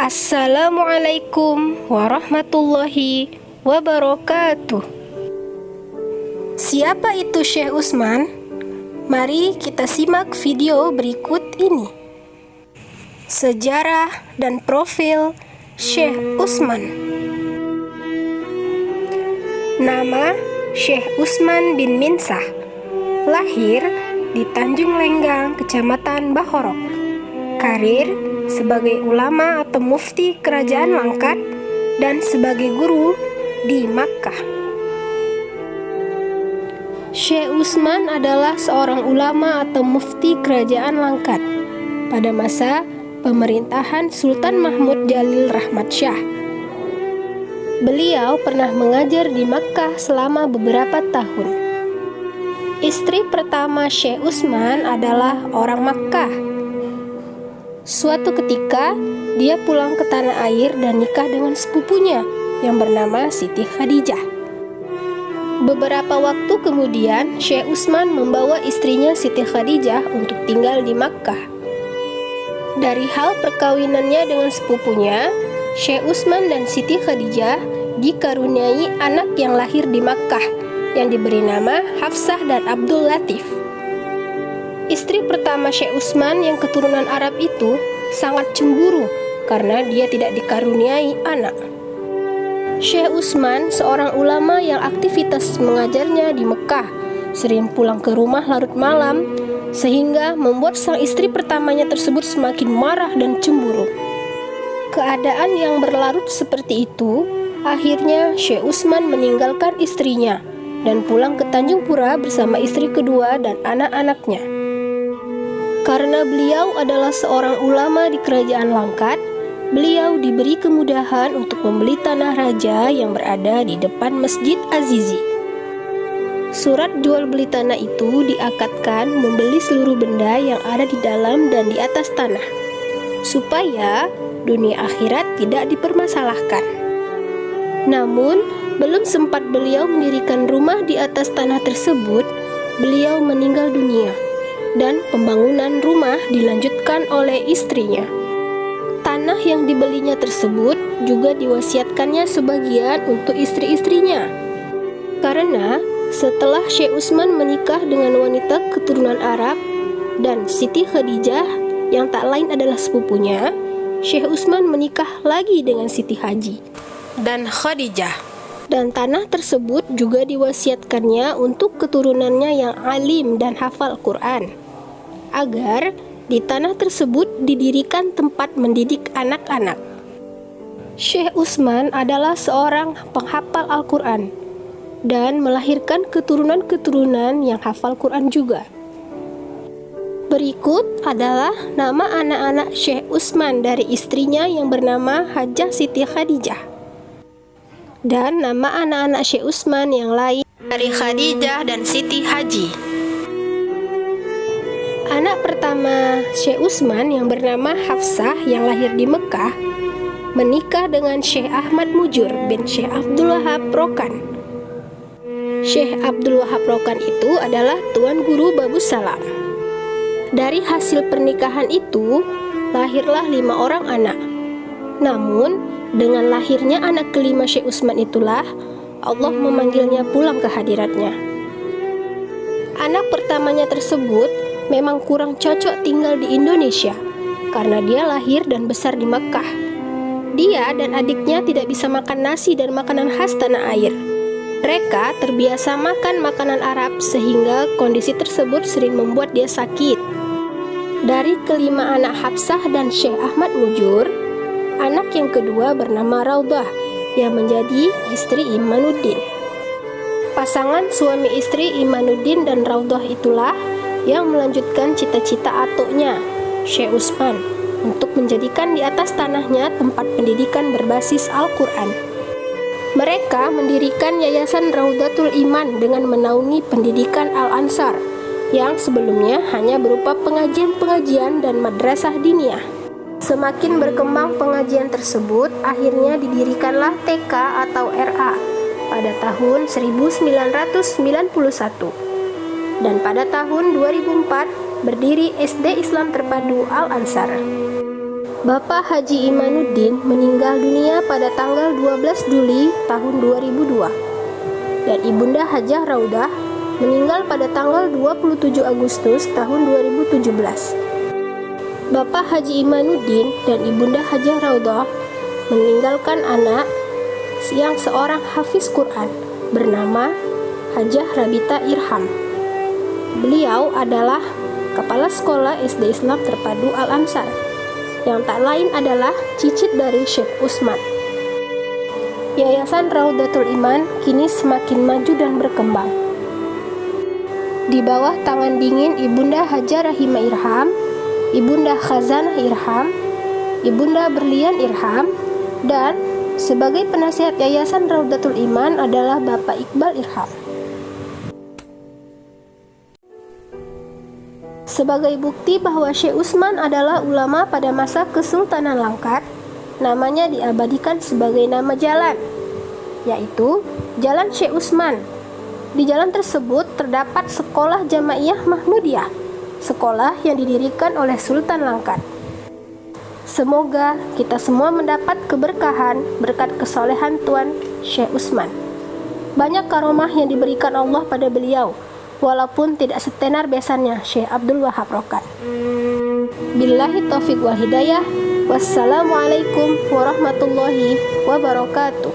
Assalamualaikum warahmatullahi wabarakatuh. Siapa itu Syekh Utsman? Mari kita simak video berikut ini. Sejarah dan profil Syekh Utsman. Nama Syekh Utsman bin Minsah. Lahir di Tanjung Lenggang, Kecamatan Bahorok. Karir sebagai ulama atau mufti kerajaan Langkat dan sebagai guru di Makkah. Syekh Utsman adalah seorang ulama atau mufti kerajaan Langkat pada masa pemerintahan Sultan Mahmud Jalil Rahmat Shah. Beliau pernah mengajar di Makkah selama beberapa tahun. Istri pertama Syekh Utsman adalah orang Makkah. Suatu ketika, dia pulang ke tanah air dan nikah dengan sepupunya yang bernama Siti Khadijah. Beberapa waktu kemudian, Syekh Utsman membawa istrinya Siti Khadijah untuk tinggal di Makkah. Dari hal perkawinannya dengan sepupunya, Syekh Utsman dan Siti Khadijah dikaruniai anak yang lahir di Makkah yang diberi nama Hafsah dan Abdul Latif. Istri pertama Syekh Utsman yang keturunan Arab itu sangat cemburu karena dia tidak dikaruniai anak. Syekh Utsman seorang ulama yang aktivitas mengajarnya di Mekah, sering pulang ke rumah larut malam, sehingga membuat sang istri pertamanya tersebut semakin marah dan cemburu. Keadaan yang berlarut seperti itu, akhirnya Syekh Utsman meninggalkan istrinya dan pulang ke Tanjung Pura bersama istri kedua dan anak-anaknya. Karena beliau adalah seorang ulama di kerajaan Langkat, beliau diberi kemudahan untuk membeli tanah raja yang berada di depan Masjid Azizi. Surat jual beli tanah itu diakadkan membeli seluruh benda yang ada di dalam dan di atas tanah, supaya dunia akhirat tidak dipermasalahkan. Namun, belum sempat beliau mendirikan rumah di atas tanah tersebut, beliau meninggal dunia. Dan pembangunan rumah dilanjutkan oleh istrinya. Tanah yang dibelinya tersebut juga diwasiatkannya sebagian untuk istri-istrinya. Karena setelah Syekh Utsman menikah dengan wanita keturunan Arab dan Siti Khadijah yang tak lain adalah sepupunya, Syekh Utsman menikah lagi dengan Siti Haji dan Khadijah. Dan tanah tersebut juga diwasiatkannya untuk keturunannya yang alim dan hafal Quran, agar di tanah tersebut didirikan tempat mendidik anak-anak. Syekh Utsman adalah seorang penghafal Al-Quran dan melahirkan keturunan-keturunan yang hafal Quran juga. Berikut adalah nama anak-anak Syekh Utsman dari istrinya yang bernama Hajah Siti Khadijah, dan nama anak-anak Syekh Utsman yang lain dari Khadijah dan Siti Haji. Anak pertama Syekh Utsman yang bernama Hafsah yang lahir di Mekah menikah dengan Syekh Ahmad Mujur bin Syekh Abdul Wahab Rokan. Syekh Abdul Wahab Rokan itu adalah tuan guru Babus Salam. Dari hasil pernikahan itu lahirlah 5 orang anak. Namun dengan lahirnya anak kelima Syekh Utsman itulah Allah memanggilnya pulang ke hadiratnya. Anak pertamanya tersebut memang kurang cocok tinggal di Indonesia karena dia lahir dan besar di Makkah. Dia dan adiknya tidak bisa makan nasi dan makanan khas tanah air. Mereka terbiasa makan makanan Arab sehingga kondisi tersebut sering membuat dia sakit. Dari kelima anak Hafsah dan Syekh Ahmad Mujur, anak yang kedua bernama Raudah yang menjadi istri Imanuddin. Pasangan suami istri Imanuddin dan Raudah itulah yang melanjutkan cita-cita atuknya, Syekh Utsman, untuk menjadikan di atas tanahnya tempat pendidikan berbasis Al-Quran. Mereka mendirikan Yayasan Raudatul Iman dengan menaungi pendidikan Al-Ansar, yang sebelumnya hanya berupa pengajian-pengajian dan madrasah diniyah. Semakin berkembang pengajian tersebut, akhirnya didirikanlah TK atau RA pada tahun 1991. Dan pada tahun 2004 berdiri SD Islam Terpadu Al-Ansar. Bapak Haji Imanuddin meninggal dunia pada tanggal 12 Juli tahun 2002 dan Ibunda Hajah Raudah meninggal pada tanggal 27 Agustus tahun 2017. Bapak Haji Imanuddin dan Ibunda Hajah Raudah meninggalkan anak yang seorang hafiz Quran bernama Hajah Rabita Irham. Beliau adalah Kepala Sekolah SD Islam Terpadu Al-Ansar, yang tak lain adalah cicit dari Syekh Usman. Yayasan Raudatul Iman kini semakin maju dan berkembang. Di bawah tangan dingin Ibunda Hajah Rahimah Irham, Ibunda Khazanah Irham, Ibunda Berlian Irham, dan sebagai penasihat Yayasan Raudatul Iman adalah Bapak Iqbal Irham. Sebagai bukti bahwa Syekh Usman adalah ulama pada masa Kesultanan Langkat, namanya diabadikan sebagai nama jalan, yaitu Jalan Syekh Usman. Di jalan tersebut terdapat Sekolah Jamaiyah Mahmudiyah, sekolah yang didirikan oleh Sultan Langkat. Semoga kita semua mendapat keberkahan berkat kesolehan Tuan Syekh Usman. Banyak karomah yang diberikan Allah pada beliau, walaupun tidak setenar besannya Syekh Abdul Wahab Rokan. Billahi taufiq wal hidayah. Wassalamualaikum warahmatullahi wabarakatuh.